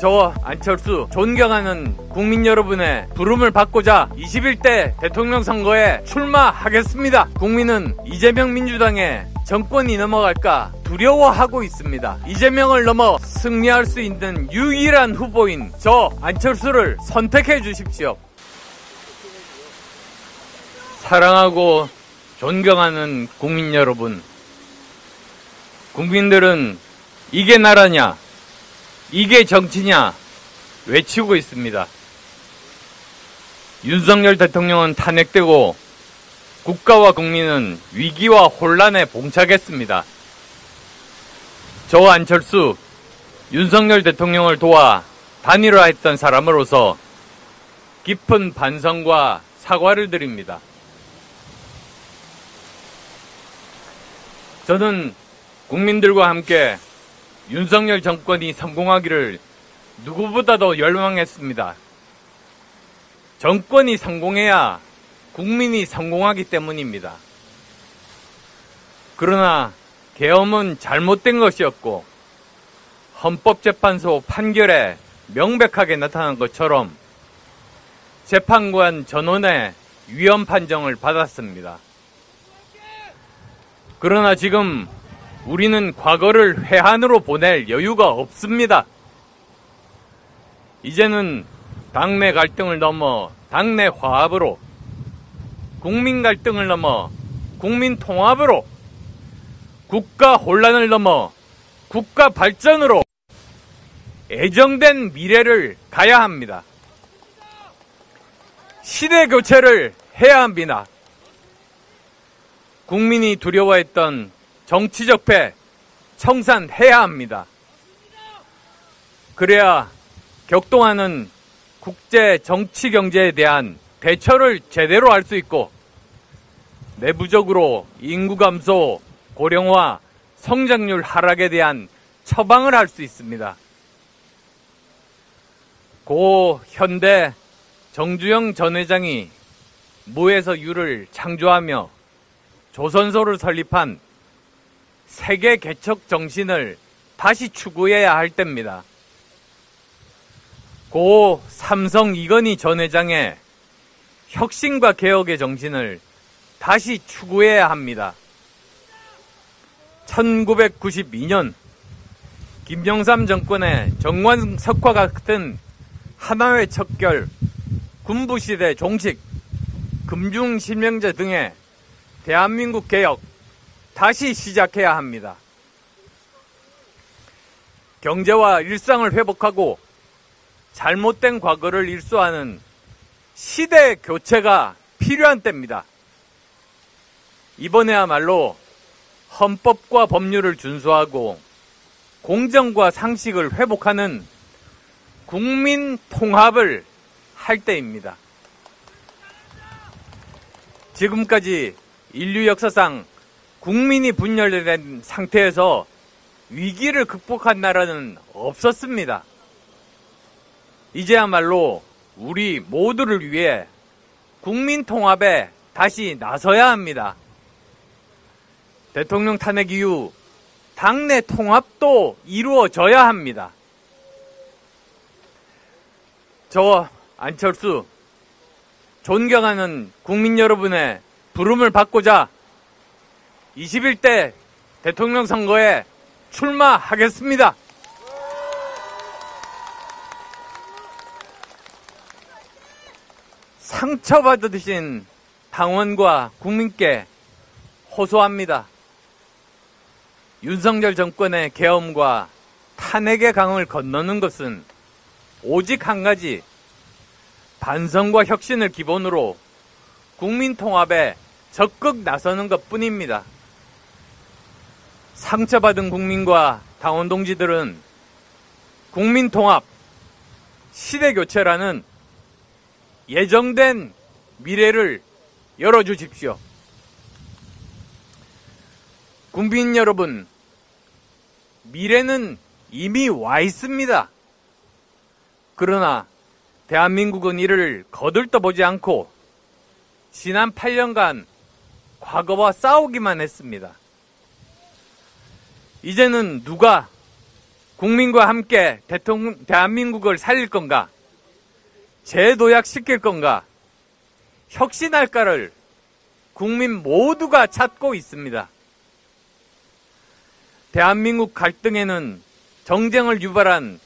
저 안철수 존경하는 국민 여러분의 부름을 받고자 21대 대통령 선거에 출마하겠습니다. 국민은 이재명 민주당의 정권이 넘어갈까 두려워하고 있습니다. 이재명을 넘어 승리할 수 있는 유일한 후보인 저 안철수를 선택해 주십시오. 사랑하고 존경하는 국민 여러분, 국민들은 이게 나라냐, 이게 정치냐 외치고 있습니다. 윤석열 대통령은 탄핵되고 국가와 국민은 위기와 혼란에 봉착했습니다. 저 안철수, 윤석열 대통령을 도와 단일화했던 사람으로서 깊은 반성과 사과를 드립니다. 저는 국민들과 함께 윤석열 정권이 성공하기를 누구보다도 열망했습니다. 정권이 성공해야 국민이 성공하기 때문입니다. 그러나 계엄은 잘못된 것이었고 헌법재판소 판결에 명백하게 나타난 것처럼 재판관 전원의 위헌 판정을 받았습니다. 그러나 지금 우리는 과거를 회한으로 보낼 여유가 없습니다. 이제는 당내 갈등을 넘어 당내 화합으로, 국민 갈등을 넘어 국민 통합으로, 국가 혼란을 넘어 국가 발전으로 애정된 미래를 가야 합니다. 시대 교체를 해야 합니다. 국민이 두려워했던 정치적 패 청산해야 합니다. 그래야 격동하는 국제 정치 경제에 대한 대처를 제대로 할 수 있고 내부적으로 인구 감소, 고령화, 성장률 하락에 대한 처방을 할 수 있습니다. 고 현대 정주영 전 회장이 무에서 유를 창조하며 조선소를 설립한 세계 개척 정신을 다시 추구해야 할 때입니다. 고 삼성 이건희 전 회장의 혁신과 개혁의 정신을 다시 추구해야 합니다. 1992년 김영삼 정권의 정관석화 같은 하나회 척결, 군부시대 종식, 금중실명제 등의 대한민국 개혁 다시 시작해야 합니다. 경제와 일상을 회복하고 잘못된 과거를 일소하는 시대 교체가 필요한 때입니다. 이번에야말로 헌법과 법률을 준수하고 공정과 상식을 회복하는 국민 통합을 할 때입니다. 지금까지 인류 역사상 국민이 분열된 상태에서 위기를 극복한 나라는 없었습니다. 이제야말로 우리 모두를 위해 국민 통합에 다시 나서야 합니다. 대통령 탄핵 이후 당내 통합도 이루어져야 합니다. 저 안철수, 존경하는 국민 여러분의 부름을 받고자 21대 대통령 선거에 출마하겠습니다. 상처받으신 당원과 국민께 호소합니다. 윤석열 정권의 계엄과 탄핵의 강을 건너는 것은 오직 한 가지, 반성과 혁신을 기본으로 국민 통합에 적극 나서는 것뿐입니다. 상처받은 국민과 당원 동지들은 국민 통합, 시대 교체라는 예정된 미래를 열어주십시오. 국민 여러분, 미래는 이미 와 있습니다. 그러나 대한민국은 이를 거들떠보지 않고 지난 8년간 과거와 싸우기만 했습니다. 이제는 누가 국민과 함께 대한민국을 살릴 건가? 재도약시킬 건가? 혁신할까를 국민 모두가 찾고 있습니다. 대한민국 갈등에는 정쟁을 유발한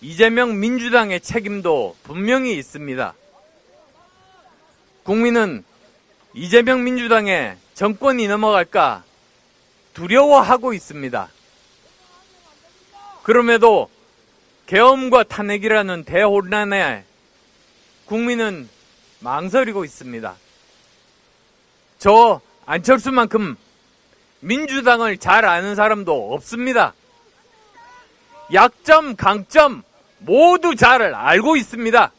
이재명 민주당의 책임도 분명히 있습니다. 국민은 이재명 민주당의 정권이 넘어갈까 두려워하고 있습니다. 그럼에도 계엄과 탄핵이라는 대혼란에 국민은 망설이고 있습니다. 저 안철수만큼 민주당을 잘 아는 사람도 없습니다. 약점, 강점 모두 잘 알고 있습니다.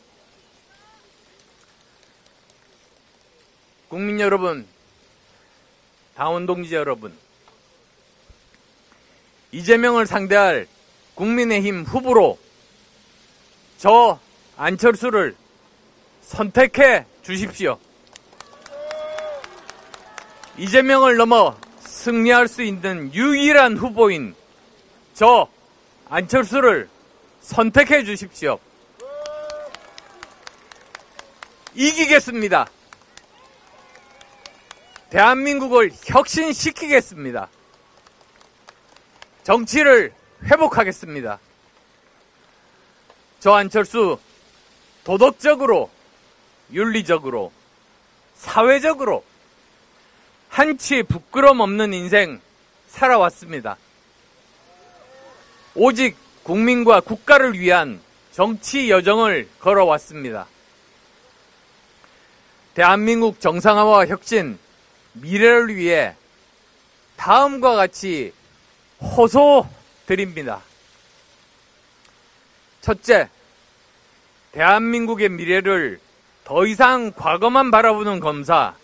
국민 여러분, 당원 동지 여러분, 이재명을 상대할 국민의힘 후보로 저 안철수를 선택해 주십시오. 이재명을 넘어 승리할 수 있는 유일한 후보인 저 안철수를 선택해 주십시오. 이기겠습니다. 대한민국을 혁신시키겠습니다. 정치를 회복하겠습니다. 저 안철수 도덕적으로, 윤리적으로, 사회적으로 한치 부끄럼 없는 인생 살아왔습니다. 오직 국민과 국가를 위한 정치 여정을 걸어왔습니다. 대한민국 정상화와 혁신, 미래를 위해 다음과 같이 호소드립니다. 첫째, 대한민국의 미래를 더 이상 과거만 바라보는 검사,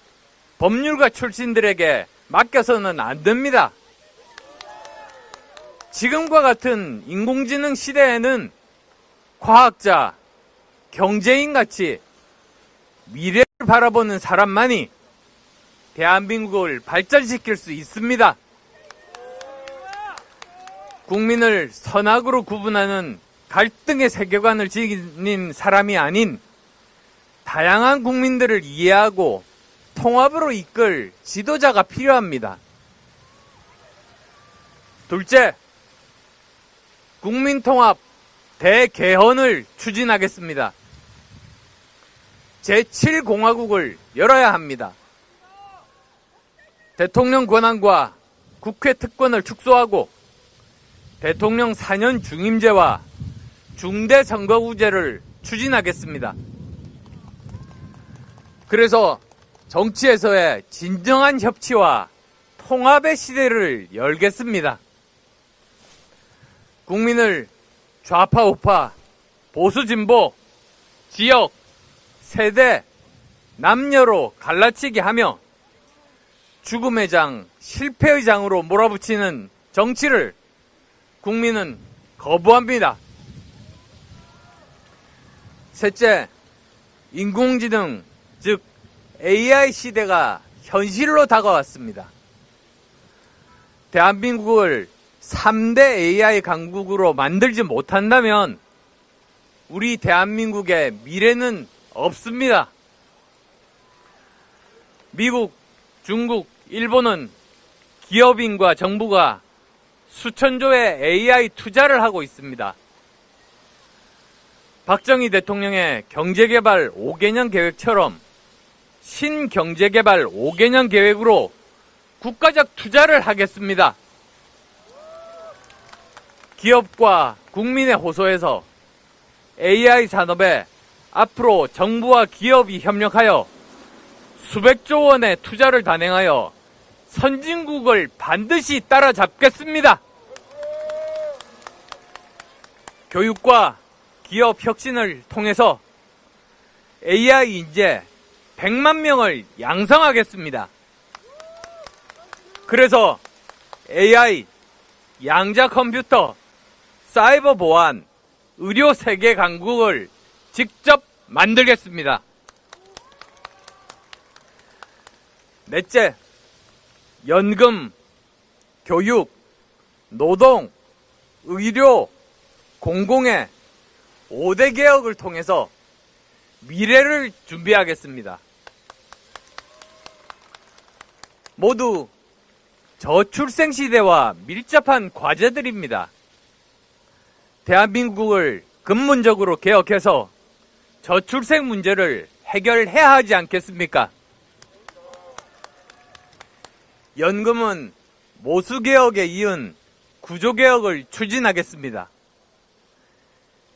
법률가 출신들에게 맡겨서는 안 됩니다. 지금과 같은 인공지능 시대에는 과학자, 경제인같이 미래를 바라보는 사람만이 대한민국을 발전시킬 수 있습니다. 국민을 선악으로 구분하는 갈등의 세계관을 지닌 사람이 아닌 다양한 국민들을 이해하고 통합으로 이끌 지도자가 필요합니다. 둘째, 국민통합 대개헌을 추진하겠습니다. 제7공화국을 열어야 합니다. 대통령 권한과 국회 특권을 축소하고 대통령 4년 중임제와 중대선거구제를 추진하겠습니다. 그래서 정치에서의 진정한 협치와 통합의 시대를 열겠습니다. 국민을 좌파, 우파, 보수, 진보, 지역, 세대, 남녀로 갈라치게 하며 죽음의 장, 실패의 장으로 몰아붙이는 정치를 국민은 거부합니다. 셋째, 인공지능, 즉 AI 시대가 현실로 다가왔습니다. 대한민국을 3대 AI 강국으로 만들지 못한다면 우리 대한민국의 미래는 없습니다. 미국, 중국, 일본은 기업인과 정부가 수천조의 AI 투자를 하고 있습니다. 박정희 대통령의 경제개발 5개년 계획처럼 신경제개발 5개년 계획으로 국가적 투자를 하겠습니다. 기업과 국민의 호소에서 AI 산업에 앞으로 정부와 기업이 협력하여 수백조 원의 투자를 단행하여 선진국을 반드시 따라잡겠습니다. 교육과 기업 혁신을 통해서 AI 인재 100만 명을 양성하겠습니다. 그래서 AI, 양자 컴퓨터, 사이버 보안, 의료 세계 강국을 직접 만들겠습니다. 넷째, 연금, 교육, 노동, 의료, 공공의 5대 개혁을 통해서 미래를 준비하겠습니다. 모두 저출생 시대와 밀접한 과제들입니다. 대한민국을 근본적으로 개혁해서 저출생 문제를 해결해야 하지 않겠습니까? 연금은 모수개혁에 이은 구조개혁을 추진하겠습니다.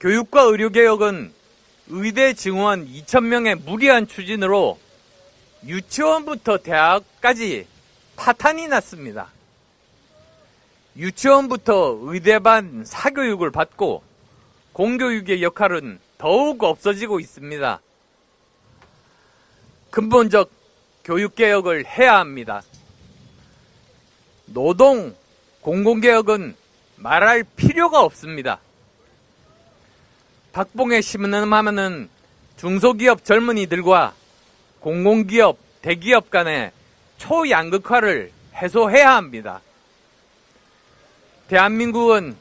교육과 의료개혁은 의대 증원 2,000명의 무리한 추진으로 유치원부터 대학까지 파탄이 났습니다. 유치원부터 의대반 사교육을 받고 공교육의 역할은 더욱 없어지고 있습니다. 근본적 교육개혁을 해야 합니다. 노동, 공공개혁은 말할 필요가 없습니다. 박봉에 심음하면은 중소기업 젊은이들과 공공기업, 대기업 간의 초양극화를 해소해야 합니다. 대한민국은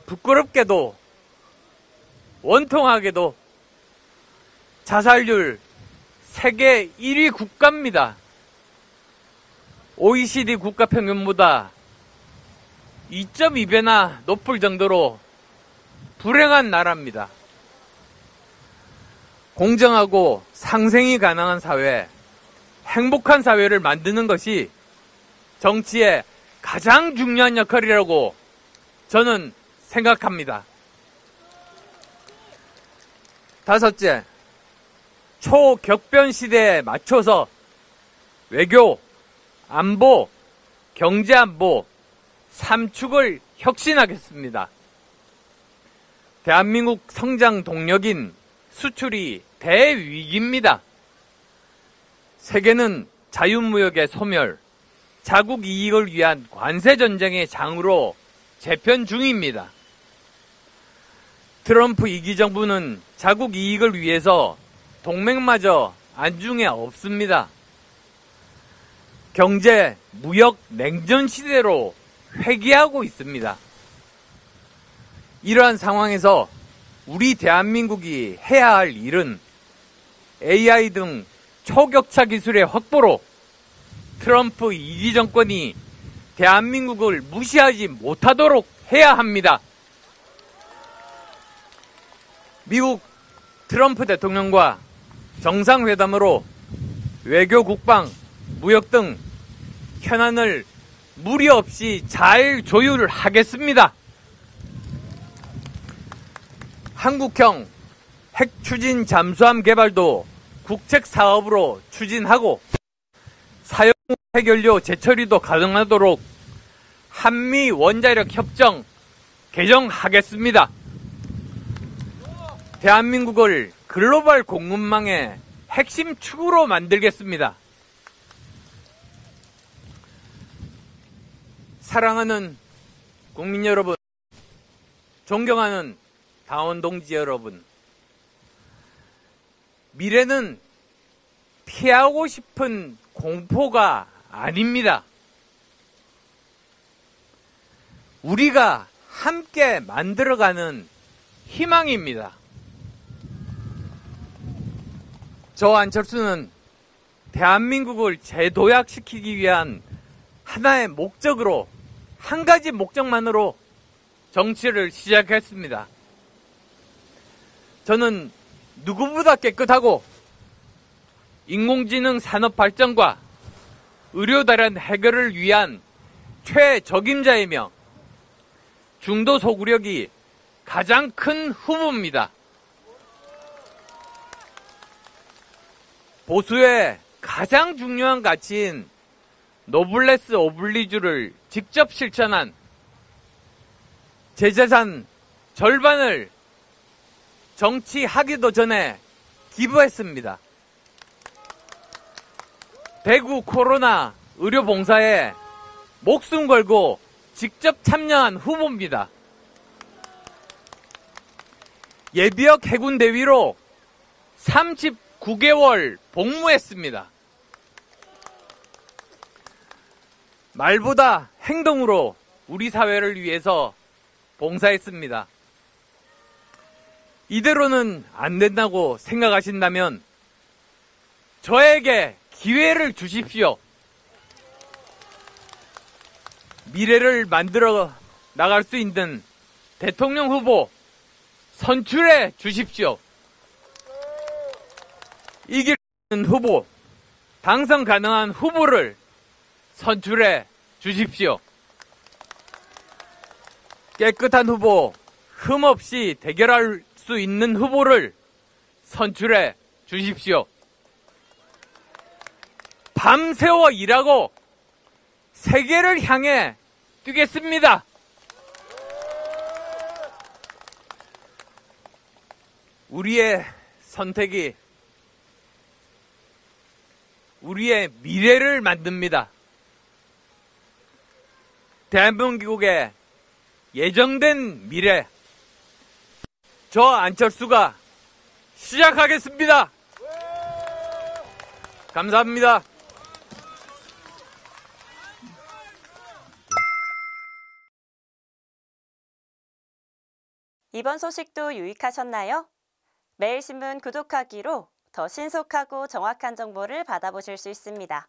부끄럽게도 원통하게도 자살률 세계 1위 국가입니다. OECD 국가 평균보다 2.2배나 높을 정도로 불행한 나라입니다. 공정하고 상생이 가능한 사회, 행복한 사회를 만드는 것이 정치의 가장 중요한 역할이라고 저는 생각합니다. 다섯째, 초격변 시대에 맞춰서 외교, 안보, 경제안보 3축을 혁신하겠습니다. 대한민국 성장 동력인 수출이 대위기입니다. 세계는 자유무역의 소멸, 자국 이익을 위한 관세전쟁의 장으로 재편 중입니다. 트럼프 2기 정부는 자국 이익을 위해서 동맹마저 안중에 없습니다. 경제, 무역, 냉전 시대로 회귀하고 있습니다. 이러한 상황에서 우리 대한민국이 해야 할 일은 AI 등 초격차 기술의 확보로 트럼프 2기 정권이 대한민국을 무시하지 못하도록 해야 합니다. 미국 트럼프 대통령과 정상회담으로 외교, 국방, 무역 등 현안을 무리 없이 잘 조율하겠습니다. 한국형 핵추진 잠수함 개발도 국책 사업으로 추진하고 사용 핵연료 재처리도 가능하도록 한미 원자력 협정 개정하겠습니다. 대한민국을 글로벌 공급망의 핵심 축으로 만들겠습니다. 사랑하는 국민 여러분, 존경하는 당원 동지 여러분, 미래는 피하고 싶은 공포가 아닙니다. 우리가 함께 만들어가는 희망입니다. 저 안철수는 대한민국을 재도약시키기 위한 하나의 목적으로, 한 가지 목적만으로 정치를 시작했습니다. 저는 누구보다 깨끗하고 인공지능 산업 발전과 의료다란 해결을 위한 최적임자이며 중도 소구력이 가장 큰 후보입니다. 보수의 가장 중요한 가치인 노블레스 오블리주를 직접 실천한 제 재산 절반을 정치하기도 전에 기부했습니다. 대구 코로나 의료봉사에 목숨 걸고 직접 참여한 후보입니다. 예비역 해군대위로 39개월 복무했습니다. 말보다 행동으로 우리 사회를 위해서 봉사했습니다. 이대로는 안 된다고 생각하신다면 저에게 기회를 주십시오. 미래를 만들어 나갈 수 있는 대통령 후보 선출해 주십시오. 이길 수 있는 후보, 당선 가능한 후보를 선출해 주십시오. 깨끗한 후보, 흠 없이 대결할 수 있는 후보를 선출해 주십시오. 밤새워 일하고 세계를 향해 뛰겠습니다. 우리의 선택이 우리의 미래를 만듭니다. 대한민국의 예정된 미래, 저 안철수가 시작하겠습니다. 감사합니다. 이번 소식도 유익하셨나요? 매일신문 구독하기로 더 신속하고 정확한 정보를 받아보실 수 있습니다.